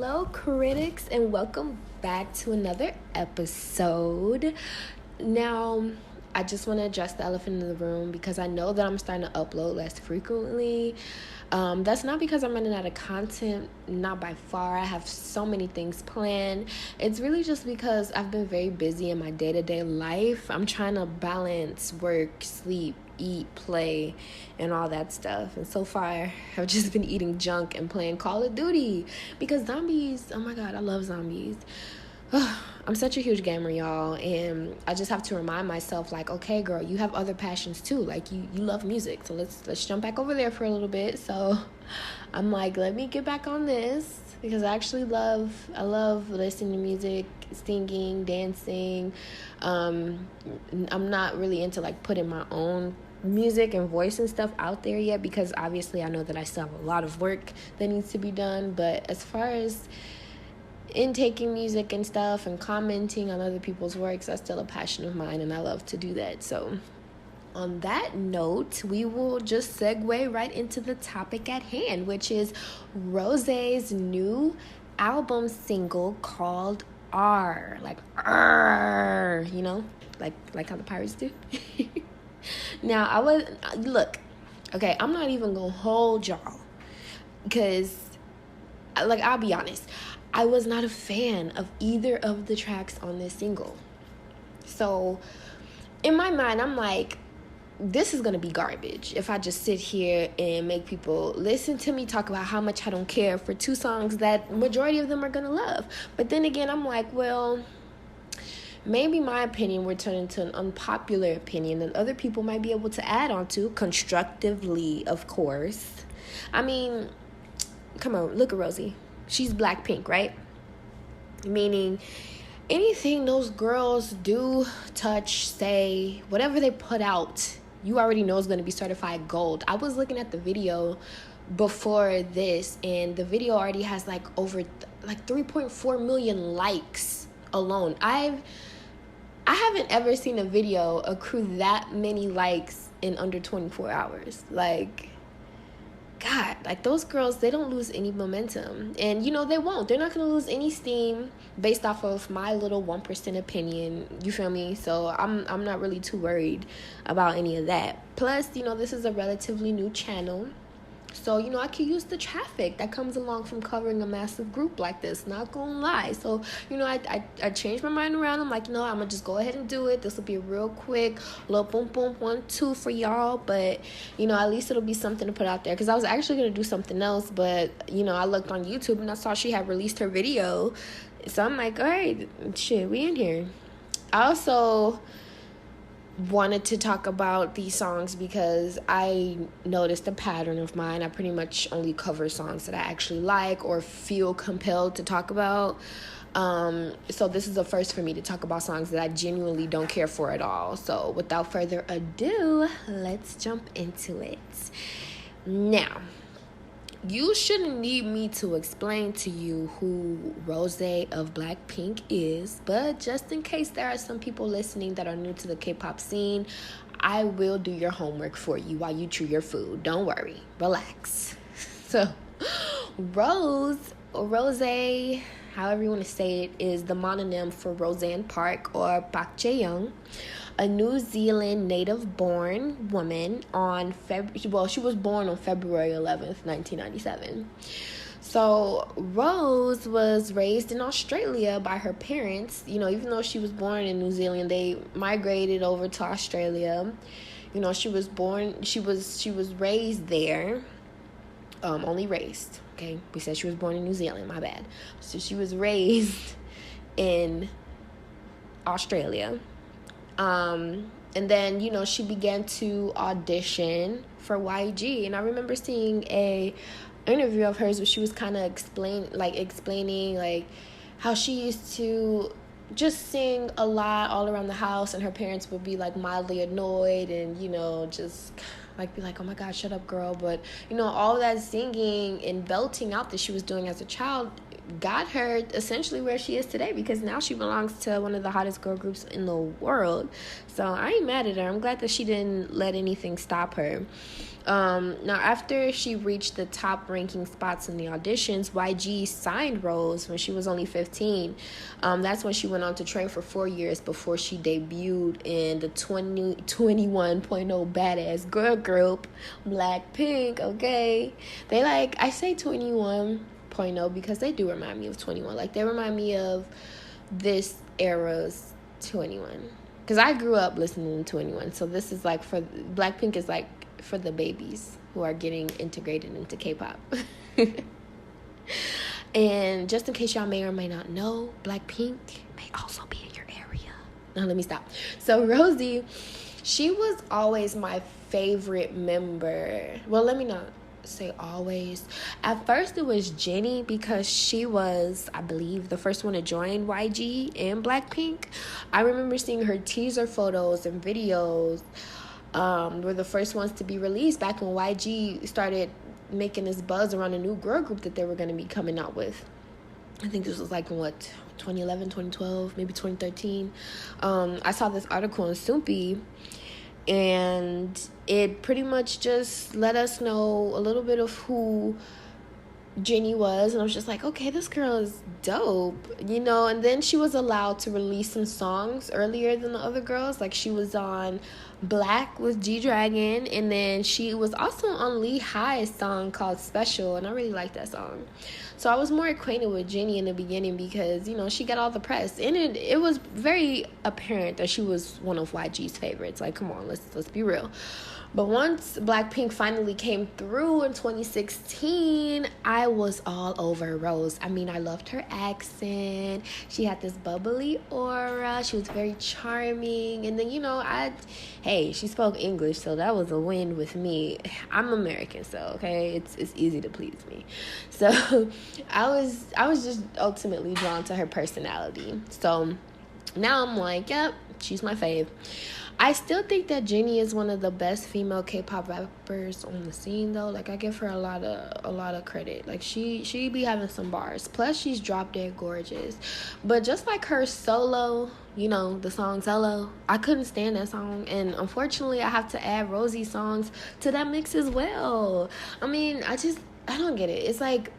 Hello, critics, and welcome back to another episode. Now, I just want to address the elephant in the room because I know that I'm starting to upload less frequently. That's not because I'm running out of content, not by far. I have so many things planned. It's really just because I've been very busy in my day-to-day life. I'm trying to balance work, sleep, eat, play, and all that stuff. And so far, I've just been eating junk and playing Call of Duty because zombies, oh my God, I love zombies. I'm such a huge gamer, y'all, and I just have to remind myself, like, okay, girl, you have other passions too. Like, you love music, so let's jump back over there for a little bit. So I'm like, let me get back on this because I love listening to music, singing, dancing. I'm not really into like putting my own music and voice and stuff out there yet because obviously I know that I still have a lot of work that needs to be done. But as far as intaking music and stuff and commenting on other people's works, that's still a passion of mine, and I love to do that. So on that note, we will just segue right into the topic at hand, which is Rosé's new album single called R, like R, you know, like how the pirates do. Now, okay, I'm not even gonna hold y'all because, like, I'll be honest, I was not a fan of either of the tracks on this single. So in my mind, I'm like, this is going to be garbage if I just sit here and make people listen to me talk about how much I don't care for two songs that majority of them are going to love. But then again, I'm like, well, maybe my opinion will turn into an unpopular opinion that other people might be able to add on to constructively, of course. I mean, come on, look at Rosie. She's Blackpink, right? Meaning anything those girls do, touch, say, whatever they put out, you already know is going to be certified gold. I was looking at the video before this, and the video already has like over 3.4 million likes alone. I haven't ever seen a video accrue that many likes in under 24 hours. Like, God, like those girls, they don't lose any momentum. And, you know, they won't. They're not going to lose any steam based off of my little 1% opinion. You feel me? So I'm not really too worried about any of that. Plus, you know, this is a relatively new channel. So, you know, I could use the traffic that comes along from covering a massive group like this. Not gonna lie. So, you know, I changed my mind around. I'm like, no, I'm gonna just go ahead and do it. This will be a real quick little boom, boom, 1, 2 for y'all. But, you know, at least it'll be something to put out there. Because I was actually gonna do something else. But, you know, I looked on YouTube and I saw she had released her video. So I'm like, all right, shit, we in here. I also wanted to talk about these songs because I noticed a pattern of mine. I pretty much only cover songs that I actually like or feel compelled to talk about. So this is the first for me to talk about songs that I genuinely don't care for at all. So without further ado, let's jump into it. Now, you shouldn't need me to explain to you who Rosé of Blackpink is, but just in case there are some people listening that are new to the K-pop scene, I will do your homework for you while you chew your food. Don't worry. Relax. So, Rosé, however you want to say it, is the mononym for Roseanne Park or Park Jae-young, a New Zealand native-born woman she was born on February 11th, 1997. So Rose was raised in Australia by her parents. You know, even though she was born in New Zealand, they migrated over to Australia. You know, she was raised there. Only raised, okay? We said she was born in New Zealand, my bad. So she was raised in Australia. And then, you know, she began to audition for YG. And I remember seeing a interview of hers where she was kind of explaining like how she used to just sing a lot all around the house, and her parents would be like mildly annoyed and, you know, just like be like, oh my God, shut up, girl. But, you know, all that singing and belting out that she was doing as a child, got her essentially where she is today, because now she belongs to one of the hottest girl groups in the world. So I ain't mad at her. I'm glad that she didn't let anything stop her. Now, after she reached the top ranking spots in the auditions, YG signed Rose when she was only 15. That's when she went on to train for 4 years before she debuted in the 21.0 badass girl group, Blackpink, okay? I say 21.0 because they do remind me of 21. Like, they remind me of this era's 21. Because I grew up listening to 21. So this is like for Blackpink is like for the babies who are getting integrated into K-pop. And just in case y'all may or may not know, Blackpink may also be in your area. Now let me stop. So Rosé, she was always my favorite member. Well, let me not say always. At first it was Jennie, because she was, I believe, the first one to join YG and Blackpink. I remember seeing her teaser photos and videos. Were the first ones to be released back when YG started making this buzz around a new girl group that they were going to be coming out with. I think this was like in 2011, 2012, maybe 2013. I saw this article in Soompi, and it pretty much just let us know a little bit of who Jennie was, and I was just like, okay, this girl is dope, and then she was allowed to release some songs earlier than the other girls. Like, she was on Black with G-Dragon, and then she was also on Lee High's song called Special, and I really liked that song. So I was more acquainted with Jennie in the beginning because, she got all the press, and it was very apparent that she was one of YG's favorites. Like, come on, let's be real. But once Blackpink finally came through in 2016, I was all over Rose. I mean, I loved her accent. She had this bubbly aura. She was very charming. And then, she spoke English, so that was a win with me. I'm American, so, okay, it's easy to please me. So I was just ultimately drawn to her personality. So now I'm like, yep, she's my fave. I still think that Jennie is one of the best female K-pop rappers on the scene, though. Like, I give her a lot of credit. Like, she be having some bars. Plus, she's drop dead gorgeous. But just like her solo, the song Solo, I couldn't stand that song. And unfortunately, I have to add Rosé's songs to that mix as well. I mean, I don't get it. It's like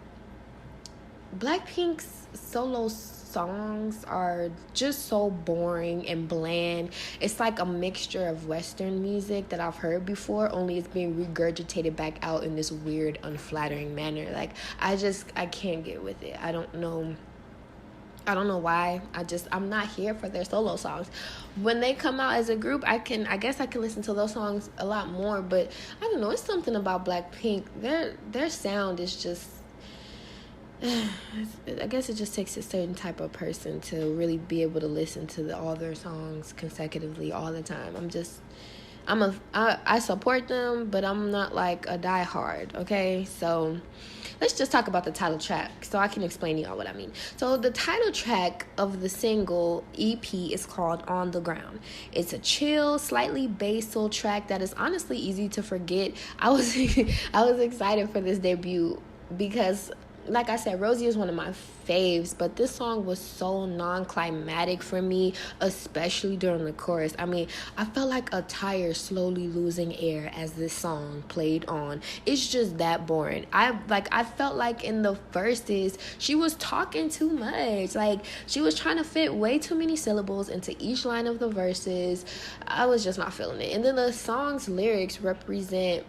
Blackpink's solo songs are just so boring and bland. It's like a mixture of Western music that I've heard before, only it's being regurgitated back out in this weird, unflattering manner. Like, I can't get with it. I don't know why. I'm not here for their solo songs. When they come out as a group, I guess I can listen to those songs a lot more, but I don't know, it's something about Blackpink. Their sound is just, I guess it just takes a certain type of person to really be able to listen to all their songs consecutively all the time. I support them, but I'm not like a diehard, okay? So let's just talk about the title track so I can explain to y'all what I mean. So the title track of the single EP is called On the Ground. It's a chill, slightly basal track that is honestly easy to forget. I was excited for this debut because, like I said, Rosé is one of my faves, but this song was so non-climatic for me, especially during the chorus. I mean, I felt like a tire slowly losing air as this song played on. It's just that boring. I felt like in the verses, she was talking too much. Like, she was trying to fit way too many syllables into each line of the verses. I was just not feeling it. And then the song's lyrics the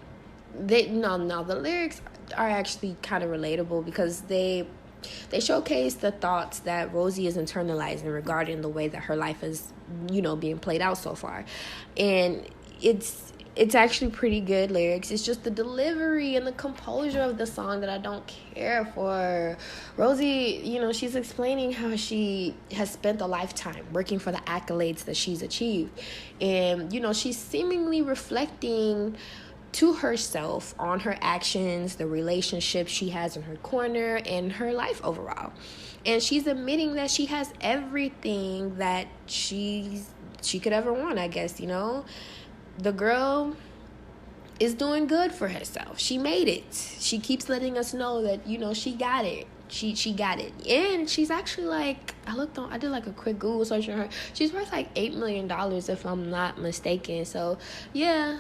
lyrics are actually kind of relatable because they showcase the thoughts that Rosé is internalizing regarding the way that her life is, being played out so far. And it's actually pretty good lyrics. It's just the delivery and the composure of the song that I don't care for. Rosé, she's explaining how she has spent a lifetime working for the accolades that she's achieved. And, she's seemingly reflecting to herself on her actions, the relationships she has in her corner, and her life overall. And she's admitting that she has everything that she could ever want, I guess, The girl is doing good for herself. She made it. She keeps letting us know that, she got it. She got it. And she's actually like, I did like a quick Google search on her. She's worth like $8 million if I'm not mistaken. So yeah,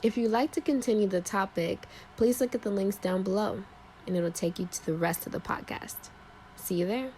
if you'd like to continue the topic, please look at the links down below and it'll take you to the rest of the podcast. See you there.